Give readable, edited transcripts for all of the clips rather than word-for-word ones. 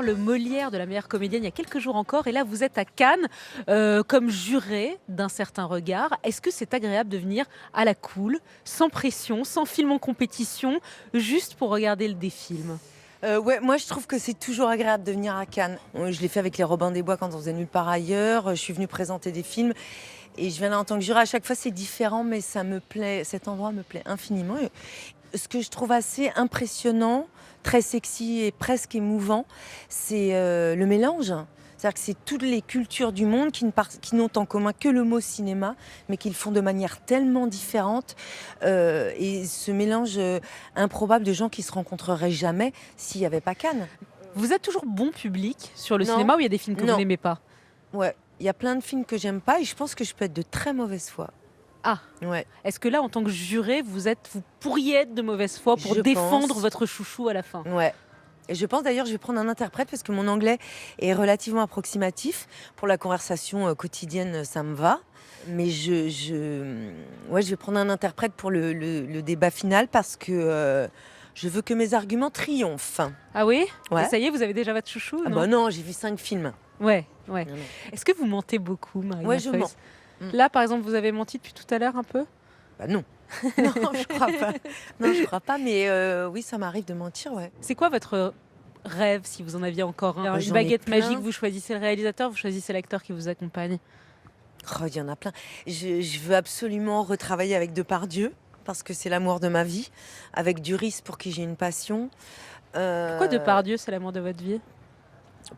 Le Molière de la meilleure comédienne il y a quelques jours encore et là vous êtes à Cannes comme juré d'un certain regard. Est-ce que c'est agréable de venir à la cool, sans pression, sans film en compétition, juste pour regarder des films? Ouais, moi je trouve que c'est toujours agréable de venir à Cannes. Je l'ai fait avec les Robins des Bois quand on faisait Nulle part ailleurs. Je suis venue présenter des films et je viens là en tant que juré. À chaque fois c'est différent, mais ça me plaît. Cet endroit me plaît infiniment. Et ce que je trouve assez impressionnant, très sexy et presque émouvant, c'est le mélange. C'est-à-dire que c'est toutes les cultures du monde qui n'ont en commun que le mot cinéma, mais qui le font de manière tellement différente. Et ce mélange improbable de gens qui se rencontreraient jamais s'il n'y avait pas Cannes. Vous êtes toujours bon public sur le Non, cinéma ou il y a des films que vous non, n'aimez pas? ouais. Il y a plein de films que j'aime pas et je pense que je peux être de très mauvaise foi. Ah, Ouais, est-ce que là en tant que juré vous pourriez être de mauvaise foi pour je défendre pense. votre chouchou à la fin? Ouais. Et je pense d'ailleurs, je vais prendre un interprète parce que mon anglais est relativement approximatif. Pour la conversation quotidienne, ça me va. Mais ouais, je vais prendre un interprète pour le débat final parce que je veux que mes arguments triomphent. Ah oui? Ouais. Et ça y est, vous avez déjà votre chouchou, Ah non? bah non, j'ai vu 5 films. Ouais, ouais. Non, non. Est-ce que vous mentez beaucoup, Marina Ouais, je Foïs? mens. Mm. Là, par exemple, vous avez menti depuis tout à l'heure un peu? Bah non. Non, je crois pas. Non, je crois pas. Mais oui, ça m'arrive de mentir, ouais. C'est quoi votre rêve, si vous en aviez encore un? Bah, Une j'en ai baguette plein. magique, vous choisissez le réalisateur, vous choisissez l'acteur qui vous accompagne? Oh, il y en a plein. Je veux absolument retravailler avec Depardieu parce que c'est l'amour de ma vie. Avec Duris pour qui j'ai une passion. Pourquoi Depardieu, c'est l'amour de votre vie?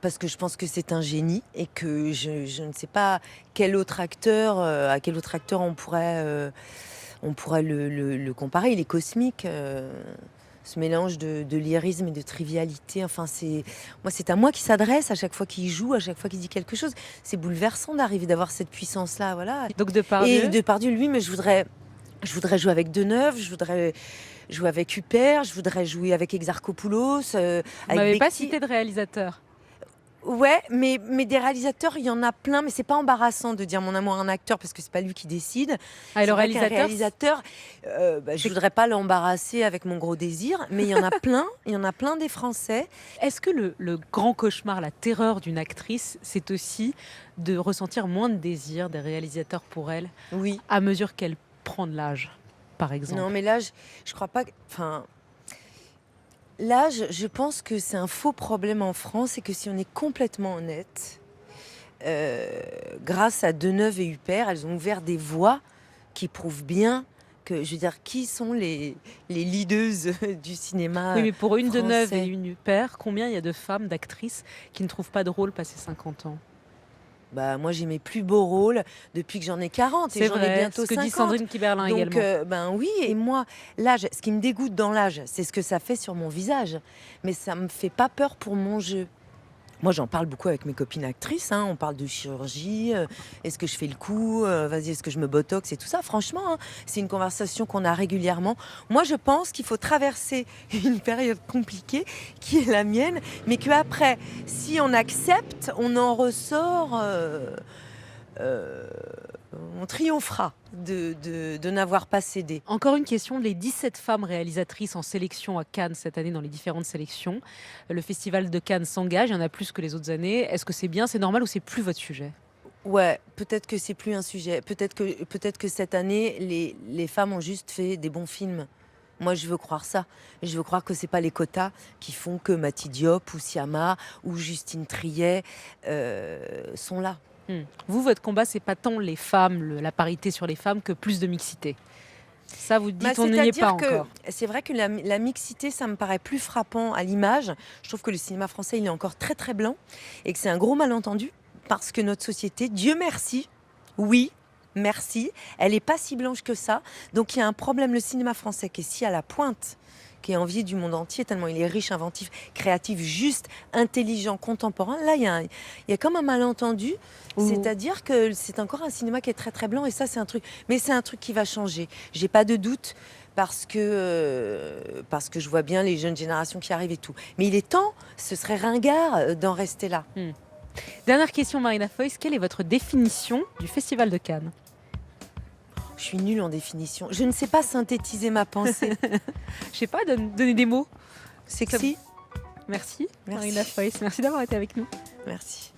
Parce que je pense que c'est un génie et que je ne sais pas quel autre acteur, à quel autre acteur on pourrait le comparer. Il est cosmique. Ce mélange de lyrisme et de trivialité. Enfin, c'est à moi qu'il s'adresse à chaque fois qu'il joue, à chaque fois qu'il dit quelque chose. C'est bouleversant d'arriver d'avoir cette puissance-là, voilà. Donc Et Depardieu, Depardieu, lui, mais je voudrais jouer avec Deneuve, je voudrais jouer avec Huppert, je voudrais jouer avec Exarchopoulos, vous avec m'avez pas Bekti. cité de réalisateur. Ouais, mais des réalisateurs, il y en a plein, mais c'est pas embarrassant de dire mon amour à un acteur parce que c'est pas lui qui décide. Ah, et C'est le vrai qu'un réalisateur, réalisateur, je voudrais pas l'embarrasser avec mon gros désir, mais il y en a plein, il y en a plein des Français. est-ce que le grand cauchemar, la terreur d'une actrice, c'est aussi de ressentir moins de désir des réalisateurs pour elle Oui. à mesure qu'elle prend de l'âge, par exemple? Non, mais là, je crois pas. Enfin, là, je pense que c'est un faux problème en France et que si on est complètement honnête, grâce à Deneuve et Huppert, elles ont ouvert des voies qui prouvent bien que, je veux dire, qui sont les leaders du cinéma Oui, mais pour une Deneuve et français. une Huppert, combien il y a de femmes, d'actrices qui ne trouvent pas de rôle passé 50 ans? Bah, moi, j'ai mes plus beaux rôles depuis que j'en ai 40 et C'est j'en ai vrai, bientôt ce que dit 50. Sandrine Kiberlin Donc, également. ben oui, et moi, l'âge, ce qui me dégoûte dans l'âge, c'est ce que ça fait sur mon visage. Mais ça me fait pas peur pour mon jeu. Moi, j'en parle beaucoup avec mes copines actrices. Hein. On parle de chirurgie. Est-ce que je fais le coup Vas-y, est-ce que je me botox et tout ça. Franchement, hein, c'est une conversation qu'on a régulièrement. Moi, je pense qu'il faut traverser une période compliquée qui est la mienne, mais qu'après, si on accepte, on en ressort. Euh, on triomphera de n'avoir pas cédé. Encore une question, les 17 femmes réalisatrices en sélection à Cannes cette année dans les différentes sélections. Le festival de Cannes s'engage, il y en a plus que les autres années. Est-ce que c'est bien, c'est normal ou c'est plus votre sujet? Ouais, peut-être que c'est plus un sujet. Peut-être que cette année, les femmes ont juste fait des bons films. Moi, je veux croire ça. Je veux croire que c'est pas les quotas qui font que Mati Diop ou Siama ou Justine Triet sont là. Vous, votre combat, c'est pas tant les femmes, la parité sur les femmes, que plus de mixité. Ça, vous dites, on n'y est pas C'est-à-dire que encore. c'est vrai que la mixité, ça me paraît plus frappant à l'image. Je trouve que le cinéma français, il est encore très très blanc et que c'est un gros malentendu parce que notre société, Dieu merci, oui, merci, elle n'est pas si blanche que ça. Donc il y a un problème, le cinéma français qui est si à la pointe, qui est envié du monde entier, tellement il est riche, inventif, créatif, juste, intelligent, contemporain. Là, il y a comme un malentendu, c'est-à-dire que c'est encore un cinéma qui est très très blanc et ça, c'est un truc. Mais c'est un truc qui va changer, j'ai pas de doute. Parce que je vois bien les jeunes générations qui arrivent et tout. Mais il est temps, ce serait ringard d'en rester là. Dernière question, Marina Foïs, quelle est votre définition du Festival de Cannes? Je suis nulle en définition. Je ne sais pas synthétiser ma pensée. Je sais pas, donner des mots. Sexy, Merci, Merci. Marina Foïs. Merci d'avoir été avec nous. Merci.